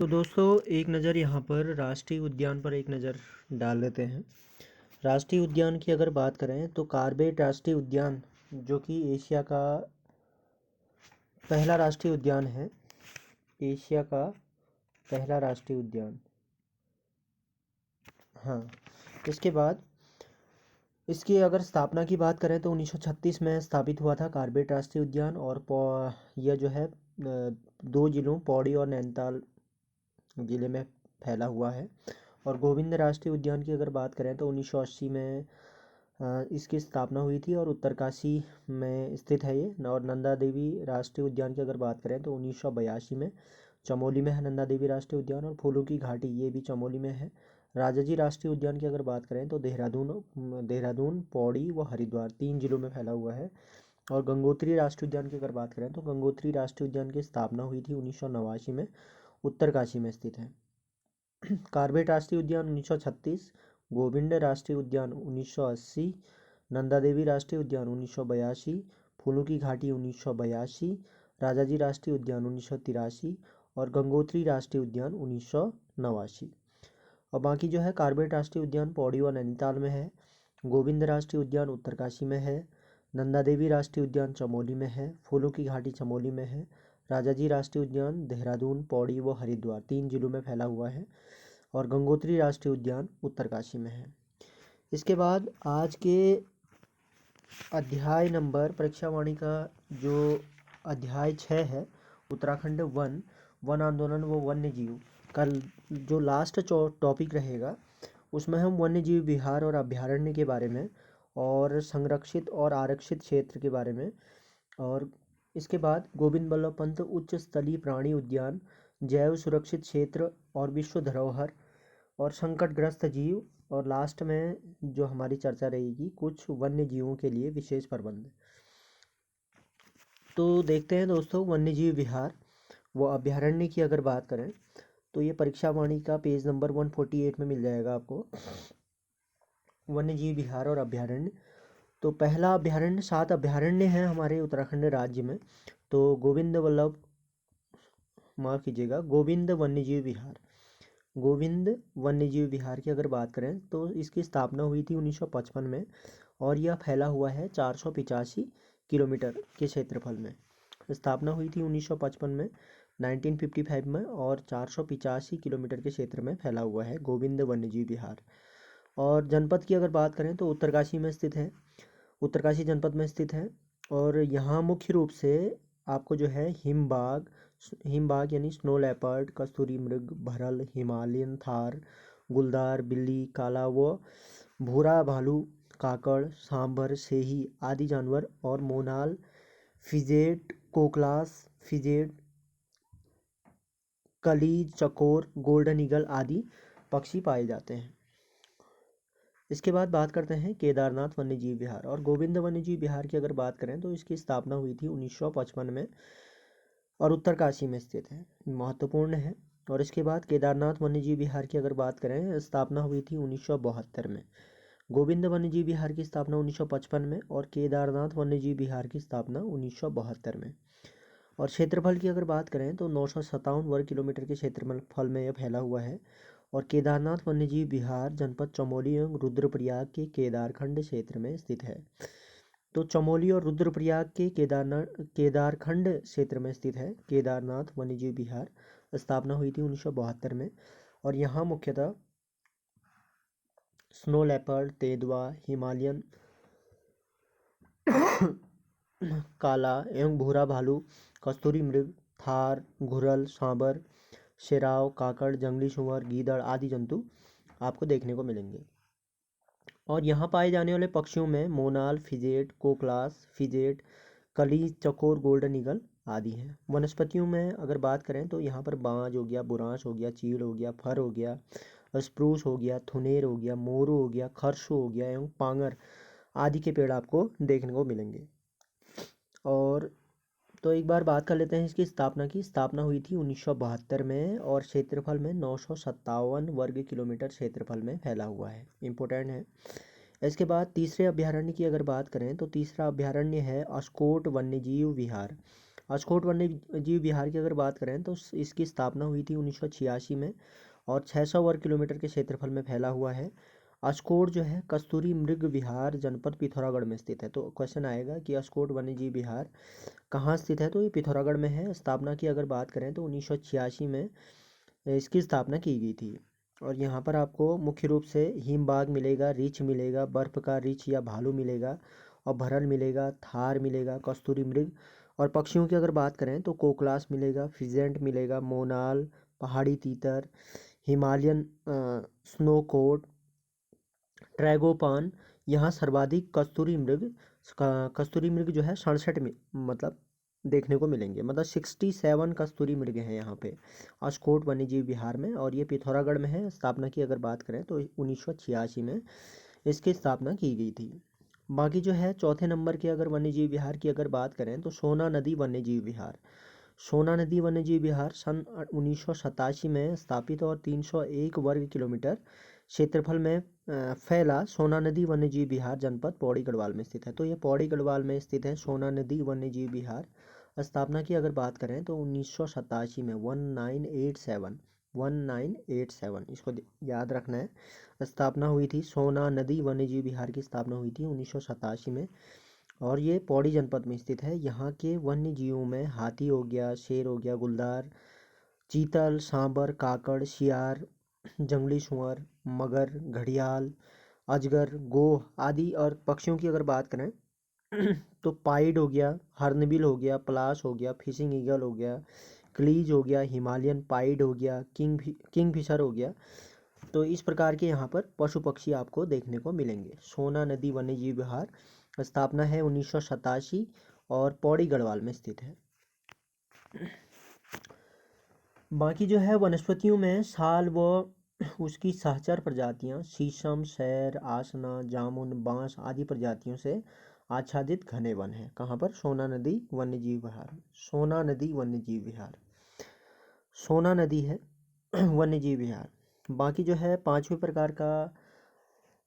तो दोस्तों एक नज़र यहाँ पर राष्ट्रीय उद्यान पर एक नज़र डाल लेते हैं। राष्ट्रीय उद्यान की अगर बात करें तो कॉर्बेट राष्ट्रीय उद्यान जो कि एशिया का पहला राष्ट्रीय उद्यान है, एशिया का पहला राष्ट्रीय उद्यान। हाँ, इसके बाद इसकी अगर स्थापना की बात करें तो 1936 में स्थापित हुआ था कॉर्बेट राष्ट्रीय उद्यान। और यह जो है 2 जिलों पौड़ी और नैनीताल ज़िले में फैला हुआ है। और गोविंद राष्ट्रीय उद्यान की अगर बात करें तो 1980 में इसकी स्थापना हुई थी और उत्तरकाशी में स्थित है ये। और नंदा देवी राष्ट्रीय उद्यान की अगर बात करें तो 1982 में चमोली में है नंदा देवी राष्ट्रीय उद्यान। और फूलों की घाटी ये भी चमोली में है। राजाजी राष्ट्रीय उद्यान की अगर बात करें तो देहरादून पौड़ी व हरिद्वार 3 जिलों में फैला हुआ है। और गंगोत्री राष्ट्रीय उद्यान की अगर बात करें तो गंगोत्री राष्ट्रीय उद्यान की स्थापना हुई थी 1989 में, उत्तरकाशी में स्थित है। कॉर्बेट राष्ट्रीय उद्यान 1936, गोविंद राष्ट्रीय उद्यान 1980, नंदा देवी राष्ट्रीय उद्यान 1982, फूलों की घाटी 1982, राजाजी राष्ट्रीय उद्यान 1983 और गंगोत्री राष्ट्रीय उद्यान 1989। और बाकी जो है कॉर्बेट राष्ट्रीय उद्यान पौड़ी व नैनीताल में है, गोविंद राष्ट्रीय उद्यान उत्तरकाशी में है, नंदा देवी राष्ट्रीय उद्यान चमोली में है, फूलों की घाटी चमोली में है, राजाजी राष्ट्रीय उद्यान देहरादून पौड़ी व हरिद्वार 3 जिलों में फैला हुआ है और गंगोत्री राष्ट्रीय उद्यान उत्तरकाशी में है। इसके बाद आज के अध्याय नंबर परीक्षा वाणी का जो अध्याय 6 है, उत्तराखंड वन आंदोलन व वन्य जीव, कल जो लास्ट टॉपिक रहेगा उसमें हम वन्य जीव विहार और अभ्यारण्य के बारे में और संरक्षित और आरक्षित क्षेत्र के बारे में, और इसके बाद गोविंद बल्लभ पंत उच्च स्थलीय प्राणी उद्यान, जैव सुरक्षित क्षेत्र और विश्व धरोहर और संकटग्रस्त जीव, और लास्ट में जो हमारी चर्चा रहेगी कुछ वन्य जीवों के लिए विशेष प्रबंध। तो देखते हैं दोस्तों, वन्य जीव विहार व अभ्यारण्य की अगर बात करें तो ये परीक्षा वाणी का पेज नंबर 148 में मिल जाएगा आपको, वन्य जीव विहार और अभ्यारण्य। तो पहला अभ्यारण्य, 7 अभ्यारण्य हैं हमारे उत्तराखंड राज्य में। तो गोविंद वन्यजीव विहार, गोविंद वन्यजीव विहार की अगर बात करें तो इसकी स्थापना हुई थी 1955 में और यह फैला हुआ है 485 किलोमीटर के क्षेत्रफल में। स्थापना हुई थी 1955 में, 1955 में, और 485 किलोमीटर के क्षेत्र में फैला हुआ है गोविंद वन्यजीव विहार। और जनपद की अगर बात करें तो उत्तरकाशी में स्थित है, उत्तरकाशी जनपद में स्थित है। और यहाँ मुख्य रूप से आपको जो है हिमबाग यानी स्नो लेपर्ड, कस्तूरी मृग, भरल, हिमालयन थार, गुलदार बिल्ली, काला व भूरा भालू, काकड़, सांभर, सेही आदि जानवर और मोनाल, फिजेट, कोकलास, फिजेट, कलीज, चकोर, गोल्डन ईगल आदि पक्षी पाए जाते हैं। इसके बाद बात करते हैं केदारनाथ वन्यजीव विहार और गोविंद वन्यजीव विहार की अगर बात करें तो इसकी स्थापना हुई थी 1955 में और उत्तरकाशी में स्थित है, महत्वपूर्ण है। और इसके बाद केदारनाथ वन्यजीव विहार की अगर बात करें, स्थापना हुई थी 1972 में। गोविंद वन्यजीव विहार की स्थापना 1955 में और केदारनाथ वन्यजीव विहार की स्थापना 1972 में। और क्षेत्रफल की अगर बात करें तो 957 वर्ग किलोमीटर के क्षेत्रफल में यह फैला हुआ है। और केदारनाथ वन्यजीव विहार जनपद चमोली एवं रुद्रप्रयाग के केदारखंड क्षेत्र में स्थित है। तो चमोली और रुद्रप्रयाग के केदारखंड क्षेत्र में स्थित है केदारनाथ वन्यजीव विहार। स्थापना हुई थी 1972 में और यहाँ मुख्यतः स्नो लेपर्ड, तेंदुआ, हिमालयन काला एवं भूरा भालू, कस्तूरी मृग, थार, घुरल, सांबर, शेराव, काकड़, जंगली सुअर, गीदड़ आदि जंतु आपको देखने को मिलेंगे। और यहाँ पाए जाने वाले पक्षियों में मोनाल, फिजेट, कोकलास, फिजेट, कलीज, चकोर, गोल्डन ईगल आदि हैं। वनस्पतियों में अगर बात करें तो यहाँ पर बांज हो गया, बुरांश हो गया, चीड़ हो गया, फर हो गया, स्प्रूस हो गया, थुनेर हो गया, मोरू हो गया, खरसू हो गया एवं पांगर आदि के पेड़ आपको देखने को मिलेंगे। और तो एक बार बात कर लेते हैं इसकी स्थापना की। स्थापना हुई थी 1972 में और क्षेत्रफल में 957 वर्ग किलोमीटर क्षेत्रफल में फैला हुआ है, इम्पोर्टेंट है। इसके बाद तीसरे अभ्यारण्य की अगर बात करें तो तीसरा अभ्यारण्य है अस्कोट वन्यजीव विहार। अस्कोट वन्य जीव विहार की अगर बात करें तो इसकी स्थापना हुई थी 1986 में और 600 वर्ग किलोमीटर के क्षेत्रफल में फैला हुआ है। अस्कोट जो है कस्तूरी मृग विहार जनपद पिथौरागढ़ में स्थित है। तो क्वेश्चन आएगा कि अस्कोट वन्य जीव विहार कहाँ स्थित है, तो ये पिथौरागढ़ में है। स्थापना की अगर बात करें तो 1986 में इसकी स्थापना की गई थी। और यहाँ पर आपको मुख्य रूप से हिमबाग मिलेगा, रीछ मिलेगा, बर्फ़ का रीछ या भालू मिलेगा, और भरल मिलेगा, थार मिलेगा, कस्तूरी मृग। और पक्षियों की अगर बात करें तो कोकलास मिलेगा, फिजेंट मिलेगा, मोनाल, पहाड़ी तीतर, हिमालयन स्नोकोट, ट्रैगोपान। यहाँ सर्वाधिक कस्तूरी मृग जो है 67 में मतलब देखने को मिलेंगे, मतलब 67 कस्तूरी मृग हैं यहाँ पे अस्कोट वन्यजीव विहार में, और ये पिथौरागढ़ में है। स्थापना की अगर बात करें तो 1986 में इसकी स्थापना की गई थी। बाकी जो है चौथे नंबर के अगर वन्यजीव विहार की अगर बात करें तो सोना नदी वन्यजीव विहार। सोना नदी वन्यजीव विहार सन 1987 में स्थापित और 301 वर्ग किलोमीटर क्षेत्रफल में फैला सोना नदी वन्यजीव विहार जनपद पौड़ी गढ़वाल में स्थित है। तो ये पौड़ी गढ़वाल में स्थित है सोना नदी वन्यजीव विहार। स्थापना की अगर बात करें तो 1987 में 1987 इसको याद रखना है। स्थापना हुई थी सोना नदी वन्यजीव विहार की स्थापना हुई थी 1987 में, और ये पौड़ी जनपद में स्थित है। यहाँ के वन्य जीवों में हाथी हो गया, शेर हो गया, गुलदार, चीतल, सांबर, काकड़, शियार, जंगली सुअर, मगर, घड़ियाल, अजगर, गोह आदि। और पक्षियों की अगर बात करें तो पाइड हो गया, हर्नबिल हो गया, पलाश हो गया, फिशिंग ईगल हो गया, क्लीज हो गया, हिमालयन पाइड हो गया, किंगफिशर हो गया। तो इस प्रकार के यहाँ पर पशु पक्षी आपको देखने को मिलेंगे। सोना नदी वन्यजीव विहार स्थापना है 1987 और पौड़ी गढ़वाल में स्थित है। बाकी जो है वनस्पतियों में साल व उसकी सहचर प्रजातियां शीशम, सैर, आसना, जामुन, बांस आदि प्रजातियों से आच्छादित घने वन है। कहाँ पर? सोना नदी वन्यजीव विहार। सोना नदी वन्यजीव विहार, सोना नदी है वन्यजीव विहार। बाकी जो है पांचवें प्रकार का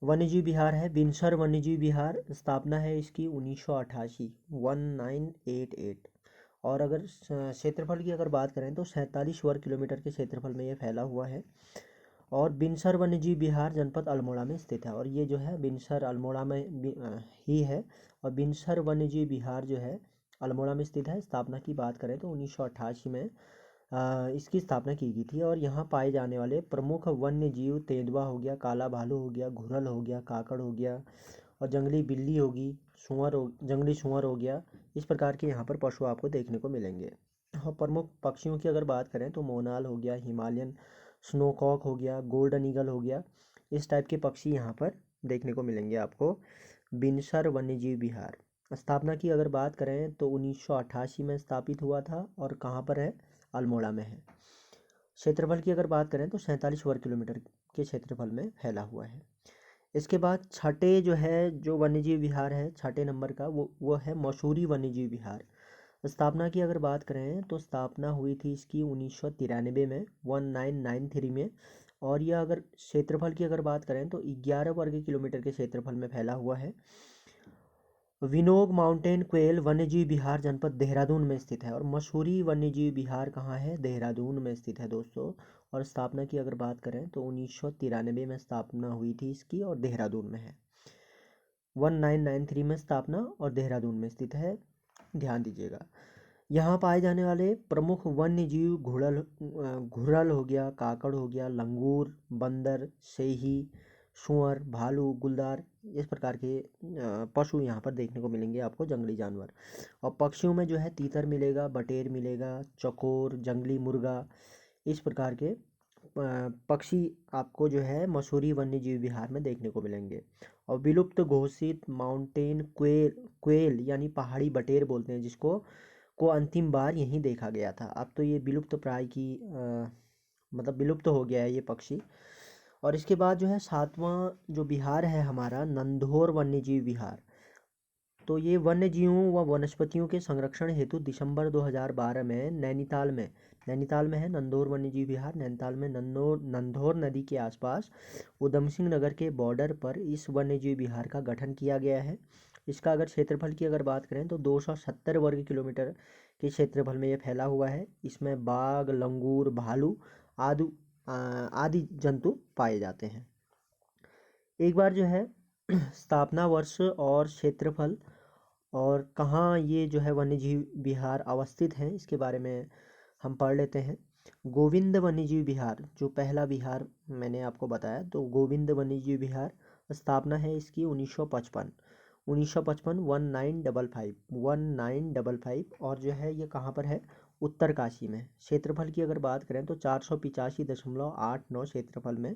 वन्यजीव विहार है बिनसर वन्यजीव विहार। स्थापना है इसकी 1988 1988। और अगर क्षेत्रफल की अगर बात करें तो 47 वर्ग किलोमीटर के क्षेत्रफल में ये फैला हुआ है। और बिनसर वन्यजीव विहार जनपद अल्मोड़ा में स्थित है। और ये जो है बिनसर अल्मोड़ा में ही है। और बिनसर वन्यजीव विहार जो है अल्मोड़ा में स्थित है। स्थापना की बात करें तो 1988 में इसकी स्थापना की गई थी। और यहाँ पाए जाने वाले प्रमुख वन्य जीव तेंदुआ हो गया, काला भालू हो गया, घुरल हो गया, काकड़ हो गया, और जंगली बिल्ली होगी, जंगली सुअर हो गया। इस प्रकार के यहाँ पर पशु आपको देखने को मिलेंगे। और प्रमुख पक्षियों की अगर बात करें तो मोनाल हो गया, हिमालयन स्नोकॉक हो गया, गोल्डन ईगल हो गया। इस टाइप के पक्षी यहाँ पर देखने को मिलेंगे आपको बिनसर वन्यजीव विहार। स्थापना की अगर बात करें तो 1988 में स्थापित हुआ था। और कहाँ पर है? अल्मोड़ा में है। क्षेत्रफल की अगर बात करें तो 47 वर्ग किलोमीटर के क्षेत्रफल में फैला हुआ है। इसके बाद छठे जो है जो वन्यजीव विहार है छठे नंबर का वो है मसूरी वन्यजीव विहार। स्थापना की अगर बात करें तो स्थापना हुई थी इसकी 1993 में 1993 में। और यह अगर क्षेत्रफल की अगर बात करें तो 11 वर्ग किलोमीटर के क्षेत्रफल में फैला हुआ है। विनोग माउंटेन क्वेल वन्यजीव विहार जनपद देहरादून में स्थित है। और मसूरी वन्यजीव विहार कहाँ है? देहरादून में स्थित है दोस्तों। और स्थापना की अगर बात करें तो 1993 में स्थापना हुई थी इसकी और देहरादून में है। 1993 में स्थापना और देहरादून में स्थित है, ध्यान दीजिएगा। यहाँ पाए जाने वाले प्रमुख वन्य जीव घुरल हो गया, काकड़ हो गया, लंगूर, बंदर, सेही, सुअर, भालू, गुलदार। इस प्रकार के पशु यहाँ पर देखने को मिलेंगे आपको, जंगली जानवर। और पक्षियों में जो है तीतर मिलेगा, बटेर मिलेगा, चकोर, जंगली मुर्गा। इस प्रकार के पक्षी आपको जो है मसूरी वन्यजीव विहार में देखने को मिलेंगे। और विलुप्त घोषित माउंटेन क्वेल यानी पहाड़ी बटेर बोलते हैं जिसको को अंतिम बार यहीं देखा गया था। अब तो ये विलुप्त प्राय की मतलब विलुप्त हो गया है ये पक्षी। और इसके बाद जो है सातवां जो विहार है हमारा नंधौर वन्यजीव विहार। तो ये वन्य जीवों व वनस्पतियों के संरक्षण हेतु दिसंबर 2012 में नैनीताल में है नंधौर वन्यजीव विहार। नैनीताल में नंधौर नदी के आसपास उधम सिंह नगर के बॉर्डर पर इस वन्यजीव विहार का गठन किया गया है। इसका अगर क्षेत्रफल की अगर बात करें तो 270 वर्ग किलोमीटर के क्षेत्रफल में ये फैला हुआ है। इसमें बाघ, लंगूर, भालू आदि आदि जंतु पाए जाते हैं। एक बार जो है स्थापना वर्ष और क्षेत्रफल और कहाँ ये जो है वन्यजीव विहार अवस्थित हैं इसके बारे में हम पढ़ लेते हैं। गोविंद वन्यजीव विहार जो पहला विहार मैंने आपको बताया, तो गोविंद वन्यजीव विहार स्थापना है इसकी 1955 1955 और जो है ये कहाँ पर है, उत्तरकाशी में। क्षेत्रफल की अगर बात करें तो 485.89 क्षेत्रफल में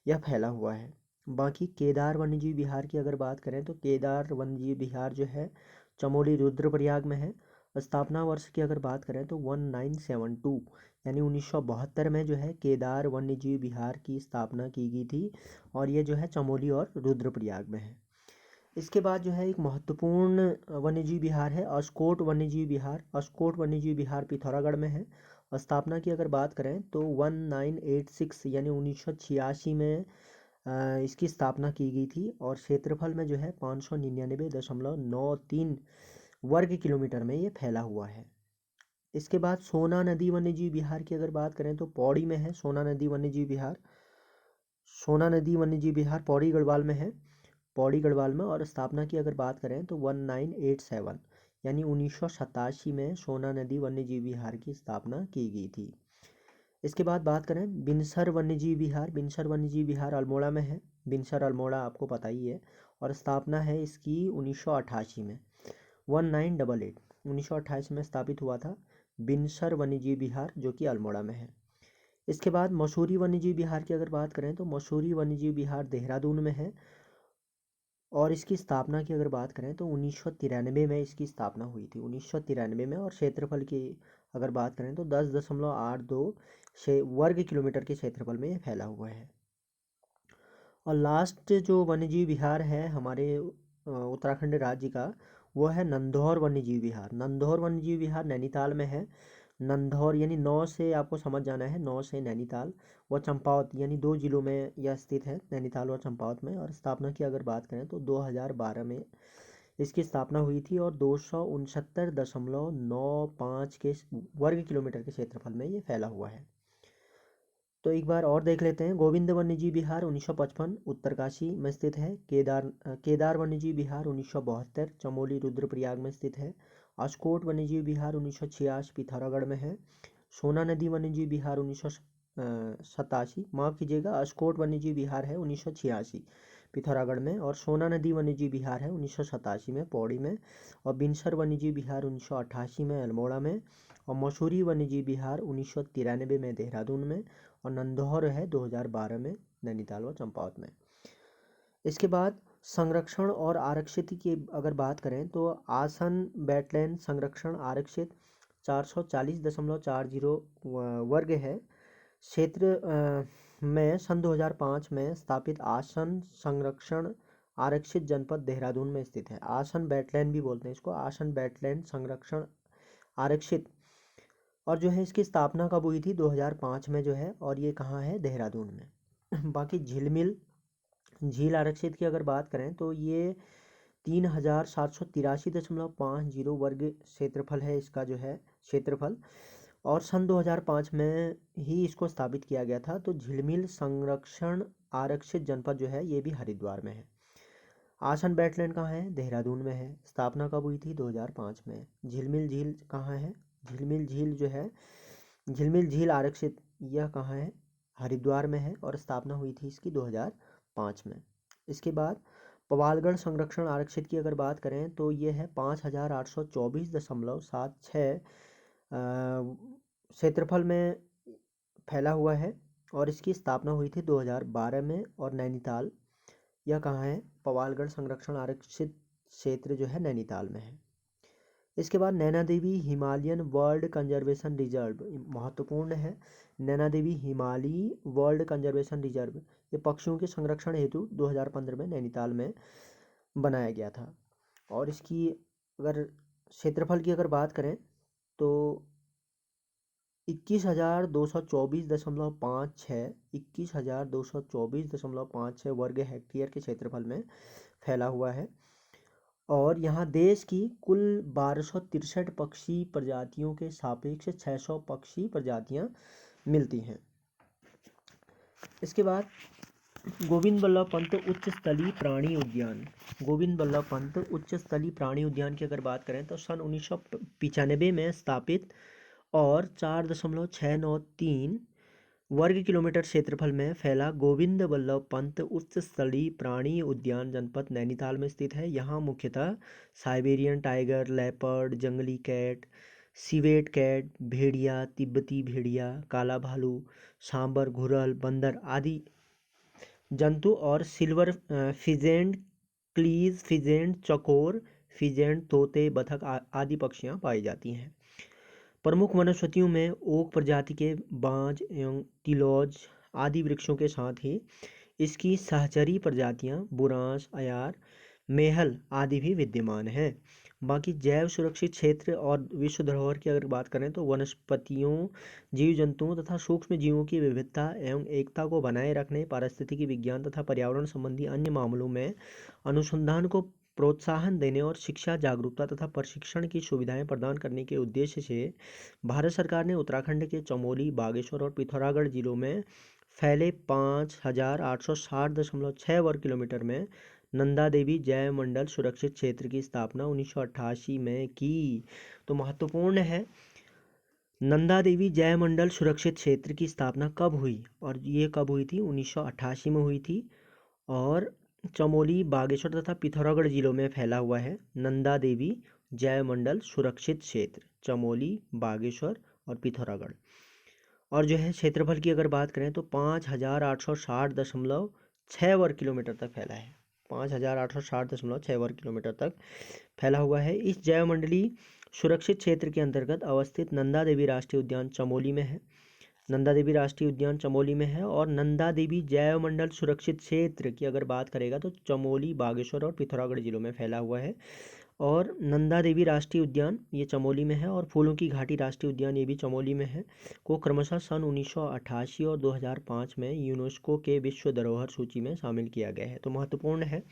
यह फैला हुआ है। बाकी केदार वन्यजीव विहार की अगर बात करें तो केदार वन्यजीव विहार जो है चमोली रुद्रप्रयाग में है। स्थापना वर्ष की अगर बात करें तो 1972 यानी 1972 में जो है केदार वन्यजीव विहार की स्थापना की गई थी और ये जो है चमोली और रुद्रप्रयाग में है। इसके बाद जो है एक महत्वपूर्ण वन्यजीव विहार है अस्कोट वन्यजीव विहार। अस्कोट वन्यजीव विहार पिथौरागढ़ में है। स्थापना की अगर बात करें तो 1986 यानी 1986 में इसकी स्थापना की गई थी और क्षेत्रफल में जो है 599.93 वर्ग किलोमीटर में ये फैला हुआ है। इसके बाद सोना नदी वन्यजीव विहार की अगर बात करें तो पौड़ी में है सोना नदी वन्यजीव विहार। सोना नदी वन्यजीव विहार पौड़ी गढ़वाल में है, पौड़ी गढ़वाल में। और स्थापना की अगर बात करें तो 1987 यानी 1987 में सोना नदी वन्यजीव विहार की स्थापना की गई थी। इसके बाद बात करें बिनसर वन्यजीव विहार। बिनसर वन्यजीव विहार अल्मोड़ा में है। बिनसर अल्मोड़ा आपको पता ही है और स्थापना है इसकी 1988 में 1988 में स्थापित हुआ था बिनसर वन्यजीव विहार जो कि अल्मोड़ा में है। इसके बाद मसूरी वन्यजीव विहार की अगर बात करें तो मसूरी वन्यजीव विहार देहरादून में है और इसकी स्थापना की अगर बात करें तो 1993 में इसकी स्थापना हुई थी 1993 में। और क्षेत्रफल की अगर बात करें तो 10.82 वर्ग किलोमीटर के क्षेत्रफल में ये फैला हुआ है। और लास्ट जो वन्यजीव विहार है हमारे उत्तराखंड राज्य का वो है नंधौर वन्यजीव विहार। नंधौर वन्यजीव विहार नैनीताल में है। नंधौर यानी 9 से आपको समझ जाना है, 9 से नैनीताल व चंपावत यानी 2 जिलों में यह स्थित है, नैनीताल और चंपावत में। और स्थापना की अगर बात करें तो 2012 में इसकी स्थापना हुई थी और 269.95 के वर्ग किलोमीटर के क्षेत्रफल में ये फैला हुआ है। तो एक बार और देख लेते हैं। गोविंद वन्यजीव विहार 1955 उत्तरकाशी में स्थित है। केदार वन्यजीव विहार 1972 चमोली रुद्रप्रयाग में स्थित है। अस्कोट वन्यजीव विहार 1986 पिथौरागढ़ में है। सोना नदी वन्यजीव विहार 1987 माफ़ कीजिएगा, अस्कोट वन्यजीव विहार है 1986 पिथौरागढ़ में और सोना नदी वन्यजीव विहार है 1987 में पौड़ी में। और बिनसर वन्यजीव विहार 1988 में अल्मोड़ा में। और मसूरी वन्यजीव विहार 1993 में देहरादून में। और नंधौर है 2012 में नैनीताल व चंपावत में। इसके बाद संरक्षण और आरक्षित की अगर बात करें तो आसन वेटलैंड संरक्षण आरक्षित 440.40 वर्ग है क्षेत्र में सन 2005 में स्थापित आसन संरक्षण आरक्षित जनपद देहरादून में स्थित है। आसन वेटलैंड भी बोलते हैं इसको, आसन वेटलैंड संरक्षण आरक्षित। और जो है इसकी स्थापना कब हुई थी 2005 में जो है, और ये कहाँ है, देहरादून में। बाकी झिलमिल झील आरक्षित की अगर बात करें तो ये 3783.50 वर्ग क्षेत्रफल है इसका जो है क्षेत्रफल। और सन 2005 में ही इसको स्थापित किया गया था। तो झिलमिल संरक्षण आरक्षित जनपद जो है ये भी हरिद्वार में है। आसन वेटलैंड कहाँ है, देहरादून में है। स्थापना कब हुई थी 2005 में। झिलमिल झील कहाँ है, झिलमिल झील जो है झिलमिल झील आरक्षित यह कहाँ है, हरिद्वार में है और स्थापना हुई थी इसकी 2005 में। इसके बाद पवालगढ़ संरक्षण आरक्षित की अगर बात करें तो ये है 5824.76 क्षेत्रफल में फैला हुआ है और इसकी स्थापना हुई थी 2012 में। और नैनीताल यह कहाँ है, पवालगढ़ संरक्षण आरक्षित क्षेत्र जो है नैनीताल में है। इसके बाद Naina Devi Himalayan world conservation reserve महत्वपूर्ण है। नैना देवी हिमालयी वर्ल्ड कंजर्वेशन रिजर्व ये पक्षियों के संरक्षण हेतु 2015 में नैनीताल में बनाया गया था। और इसकी अगर क्षेत्रफल की अगर बात करें तो 21,224.56 वर्ग हेक्टेयर के क्षेत्रफल में फैला हुआ है। और यहाँ देश की कुल 1263 पक्षी प्रजातियों के सापेक्ष 600 पक्षी प्रजातियाँ मिलती हैं। इसके बाद गोविंद बल्लभ पंत उच्च स्थलीय प्राणी उद्यान। गोविंद बल्लभ पंत उच्च स्थलीय प्राणी उद्यान की अगर बात करें तो सन 1995 में स्थापित और 4.693 वर्ग किलोमीटर क्षेत्रफल में फैला गोविंद बल्लभ पंत उच्च स्थलीय प्राणी उद्यान जनपद नैनीताल में स्थित है। यहाँ मुख्यतः साइबेरियन टाइगर, लेपर्ड, जंगली कैट, सिवेट कैट, भेड़िया, तिब्बती भेड़िया, काला भालू, सांबर, घुरल, बंदर आदि जंतु और सिल्वर फिजेंट, क्लीज फिजेंट, चकोर फिजेंट, तोते, बतख आदि पक्षियाँ पाई जाती हैं। प्रमुख वनस्पतियों में ओक प्रजाति के बांज एवं तिलौज आदि वृक्षों के साथ ही इसकी सहचरी प्रजातियां बुरांश, अयार, मेहल आदि भी विद्यमान हैं। बाकी जैव सुरक्षित क्षेत्र और विश्व धरोहर की अगर बात करें तो वनस्पतियों, जीव जंतुओं तथा सूक्ष्म जीवों की विविधता एवं एकता को बनाए रखने, पारिस्थितिकी विज्ञान तथा पर्यावरण संबंधी अन्य मामलों में अनुसंधान को प्रोत्साहन देने और शिक्षा, जागरूकता तथा प्रशिक्षण की सुविधाएं प्रदान करने के उद्देश्य से भारत सरकार ने उत्तराखंड के चमोली, बागेश्वर और पिथौरागढ़ जिलों में फैले 5860.6 वर्ग किलोमीटर में नंदा देवी जैव मंडल सुरक्षित क्षेत्र की स्थापना 1988 में की। तो महत्वपूर्ण है, नंदा देवी जैव मंडल सुरक्षित क्षेत्र की स्थापना कब हुई, और ये कब हुई थी, 1988 में हुई थी। और चमोली, बागेश्वर तथा पिथौरागढ़ जिलों में फैला हुआ है नंदा देवी जैव मंडल सुरक्षित क्षेत्र, चमोली, बागेश्वर और पिथौरागढ़। और जो है क्षेत्रफल की अगर बात करें तो 5860.6 वर्ग किलोमीटर तक फैला है। 5860.6 वर्ग किलोमीटर तक फैला हुआ है। इस जैव मंडलीय सुरक्षित क्षेत्र के अंतर्गत अवस्थित नंदा देवी राष्ट्रीय उद्यान चमोली में है। नंदा देवी राष्ट्रीय उद्यान चमोली में है। और नंदा देवी जैव मंडल सुरक्षित क्षेत्र की अगर बात करेगा तो चमोली, बागेश्वर और पिथौरागढ़ जिलों में फैला हुआ है। और नंदा देवी राष्ट्रीय उद्यान ये चमोली में है, और फूलों की घाटी राष्ट्रीय उद्यान ये भी चमोली में है, को क्रमशः सन 1988 और 2005 में यूनेस्को के विश्व धरोहर सूची में शामिल किया गया है। तो महत्वपूर्ण है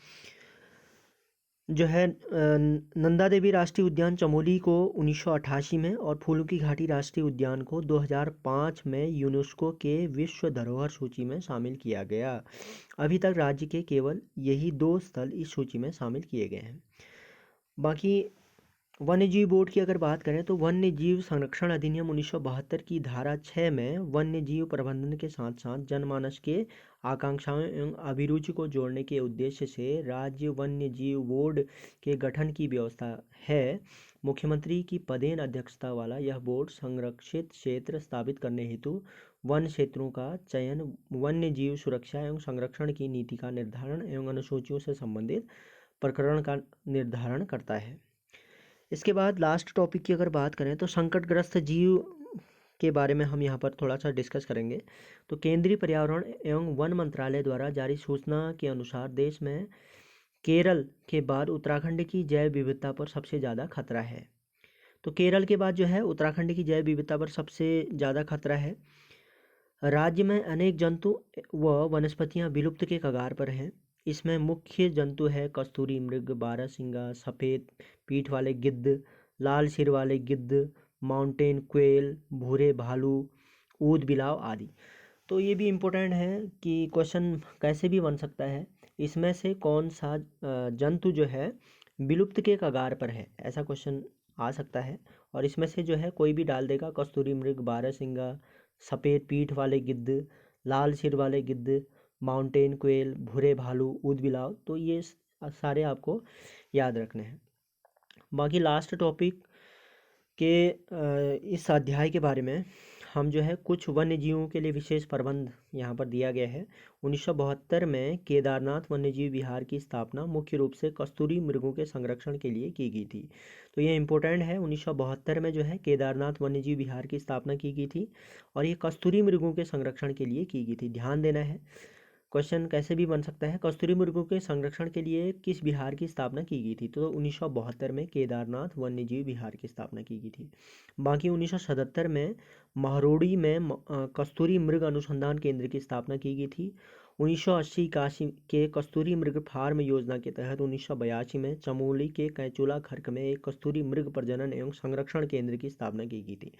जो है नंदा देवी राष्ट्रीय उद्यान चमोली को 1988 में और फूलों की घाटी राष्ट्रीय उद्यान को 2005 में यूनेस्को के विश्व धरोहर सूची में शामिल किया गया। अभी तक राज्य के केवल यही 2 स्थल इस सूची में शामिल किए गए हैं। बाकी वन्यजीव बोर्ड की अगर बात करें तो वन्य जीव संरक्षण अधिनियम 1972 की धारा 6 में वन्य जीव प्रबंधन के साथ साथ जनमानस के आकांक्षाओं एवं अभिरुचि को जोड़ने के उद्देश्य से राज्य वन्य जीव बोर्ड के गठन की व्यवस्था है। मुख्यमंत्री की पदेन अध्यक्षता वाला यह बोर्ड संरक्षित क्षेत्र स्थापित करने हेतु वन क्षेत्रों का चयन, वन्य जीव सुरक्षा एवं संरक्षण की नीति का निर्धारण एवं अनुसूचियों से संबंधित प्रकरण का निर्धारण करता है। इसके बाद लास्ट टॉपिक की अगर बात करें तो संकटग्रस्त जीव के बारे में हम यहाँ पर थोड़ा सा डिस्कस करेंगे। तो केंद्रीय पर्यावरण एवं वन मंत्रालय द्वारा जारी सूचना के अनुसार देश में केरल के बाद उत्तराखंड की जैव विविधता पर सबसे ज़्यादा खतरा है। तो केरल के बाद जो है उत्तराखंड की जैव विविधता पर सबसे ज़्यादा खतरा है। राज्य में अनेक जंतु व वनस्पतियाँ विलुप्त के कगार पर हैं। इसमें मुख्य जंतु है कस्तूरी मृग, बारहसिंगा, सफ़ेद पीठ वाले गिद्ध, लाल सिर वाले गिद्ध, माउंटेन क्वेल, भूरे भालू, ऊद बिलाव आदि। तो ये भी इम्पोर्टेंट है कि क्वेश्चन कैसे भी बन सकता है, इसमें से कौन सा जंतु जो है विलुप्त के कगार पर है, ऐसा क्वेश्चन आ सकता है। और इसमें से जो है कोई भी डाल देगा, कस्तूरी मृग, बारहसिंगा, सफ़ेद पीठ वाले गिद्ध, लाल सिर वाले गिद्ध, माउंटेन क्वेल, भूरे भालू, ऊद बिलाव। तो ये सारे आपको याद रखने हैं। बाकी लास्ट टॉपिक के इस अध्याय के बारे में हम जो है कुछ वन्य जीवों के लिए विशेष प्रबंध यहाँ पर दिया गया है। 1972 में केदारनाथ वन्यजीव विहार की स्थापना मुख्य रूप से कस्तूरी मृगों के संरक्षण के लिए की गई थी। तो ये इम्पोर्टेंट है, 1972 में जो है केदारनाथ वन्यजीव विहार की स्थापना की गई थी और ये कस्तूरी मृगों के संरक्षण के लिए की गई थी। ध्यान देना है, क्वेश्चन कैसे भी बन सकता है, कस्तूरी मृगों के संरक्षण के लिए किस विहार की स्थापना की गई थी। तो 1972 में केदारनाथ वन्यजीव विहार की स्थापना की गई थी। बाकी 1977 में महरोड़ी में कस्तूरी मृग अनुसंधान केंद्र की स्थापना की गई थी। 1980 81 के कस्तूरी मृग फार्म योजना के तहत 1982 में चमोली के कैचुला खर्क में एक कस्तूरी मृग प्रजनन एवं संरक्षण केंद्र की स्थापना की गई थी।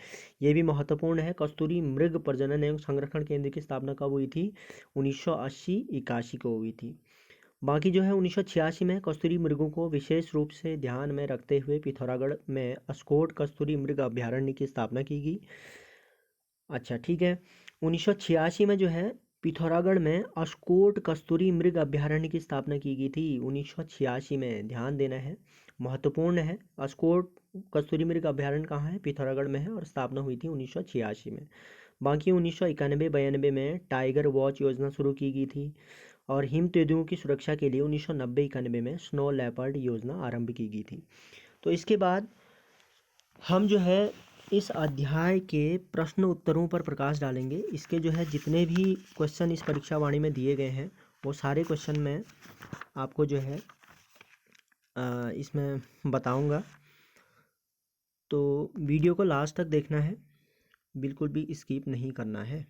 ये भी महत्वपूर्ण है, कस्तूरी मृग प्रजनन एवं संरक्षण केंद्र की स्थापना कब हुई थी? 1980 81 को हुई थी। बाकी जो है 1986 में कस्तूरी मृगों को विशेष रूप से ध्यान में रखते हुए पिथौरागढ़ में अस्कोट कस्तूरी मृग अभयारण्य की स्थापना की गई। अच्छा ठीक है, 1986 में जो है पिथौरागढ़ में अस्कोट कस्तूरी मृग अभयारण्य की स्थापना की गई थी। 1986 में, ध्यान देना है, महत्वपूर्ण है। अस्कोट कस्तूरी मृग अभयारण्य कहाँ है? पिथौरागढ़ में है और स्थापना हुई थी 1986 में। बाकी 1991-92 में टाइगर वॉच योजना शुरू की गई थी और हिम तेंदुओं की सुरक्षा के लिए 1990-91 में स्नो लेपर्ड योजना आरंभ की गई थी। तो इसके बाद हम जो है इस अध्याय के प्रश्न उत्तरों पर प्रकाश डालेंगे। इसके जो है जितने भी क्वेश्चन इस परीक्षा वाणी में दिए गए हैं वो सारे क्वेश्चन मैं आपको जो है इसमें बताऊंगा। तो वीडियो को लास्ट तक देखना है, बिल्कुल भी स्किप नहीं करना है।